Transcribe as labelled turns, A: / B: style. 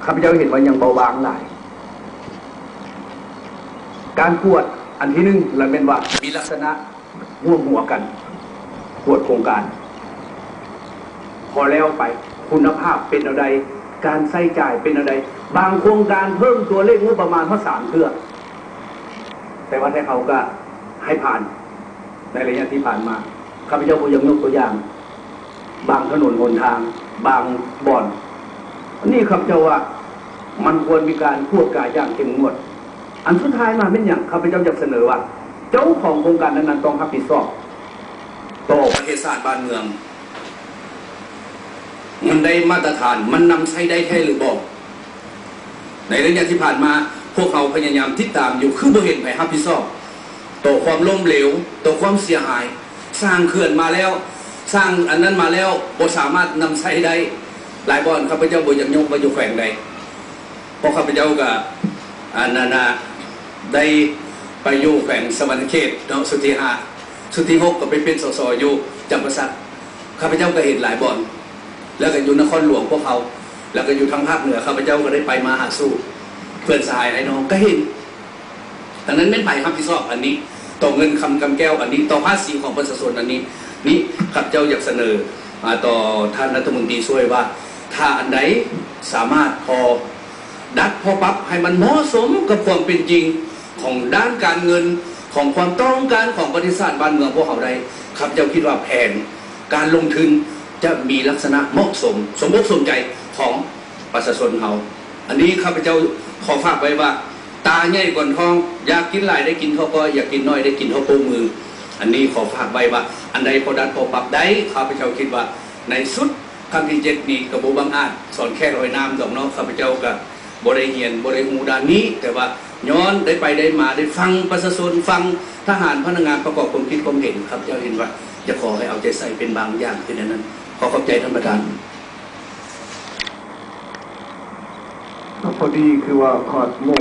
A: ข้าพเจ้าเห็นว่ายังเบาบางหลายการกวดอันที่หนึ่งเราเป็นว่ามีลักษณะร่วมหัวกันกวดโครงการพอแล้วไปคุณภาพเป็นอะไรการใช้จ่ายเป็นอะไรบางโครงการเพิ่มตัวเลขงบประมาณเพราะ3 เทื่อแต่ว่าให้เขาก็ให้ผ่านในระยะที่ผ่านมาข้าพเจ้าก็ยังยกตัวอย่างบางถนนหนทางบางบ่อนนี่ข้าพเจ้าว่ามันควรมีการควบกายอย่างเข้มงวดอันสุดท้ายมาเป็นอย่างข้าพเจ้าจะเสนอว่าเจ้าของโครงการนั้นต้องรับผิดชอบต่อประเทศชาติบ้านเมืองมันได้มาตรฐานมันนำใช้ได้แท้หรือบอกในระยะที่ผ่านมาพวกเขาพยายามติดตามอยู่คือบ่เห็นไผรับผิดชอบต่อความล้มเหลวต่อความเสียหายสร้างเขื่อนมาแล้วสร้างอันนั้นมาแล้วบ่สามารถนำใช้ได้หลายบ่อนข้าพเจ้าบ่อยากยกไปอยู่แขวงใดเพราะข้าพเจ้าก็อันนั้นได้ไปอยู่แขวงสวรรณเขตเนาะสุทธิ5สุทธิ6ก็ไปเป็นสสอยู่จำปาสักข้าพเจ้าก็เห็นหลายบ่อนแล้วก็อยู่นครหลวงพวกเขาแล้วก็อยู่ทางภาคเหนือข้าพเจ้าก็ได้ไปมาหาสู่เพื่อนสหายไอ้น้องก็เห็นดังนั้นไม่ไปรับผิดชอบอันนี้ต่อเงินคำกำแก้วอันนี้ต่อภาษีของประชาชนอันนี้นี่ข้าพเจ้าอยากเสนอต่อท่านรัฐมนตรีช่วยว่าถ้าอันใดสามารถพอดัดพอปรับให้มันเหมาะสมกับความเป็นจริงของด้านการเงินของความต้องการของประเทศชาติบ้านเมืองพวกเขาใดข้าพเจ้าคิดว่าแผนการลงทุนจะมีลักษณะเหมาะสมสมบูรณ์สมใจของประชาชนเขาอันนี้ข้าพเจ้าขอฝากไว้ว่าตาใหญ่กว่าท้องอยากกินหลายได้กินเท่าก็อยากกินน้อยได้กินเท่าโป้งมืออันนี้ขอฝากไว้ว่าอันใดพอดันพอปรับได้ข้าพเจ้าคิดว่าในสุดคำที่7นี้กับโบบางอาจสอนแค่ลอยน้ำดอกเนาะข้าพเจ้ากับบริเฮียนบริหูด้านนี้แต่ว่าย้อนได้ไปได้มาได้ฟังประชาชนฟังทหารพนักงานประกอบความคิดความเห็นข้าพเจ้าเห็นว่าจะขอให้เอาใจใส่เป็นบางอย่างคือในนั้นขอขอบใจท่านประธาน
B: พอดีคือว่าขอดโมง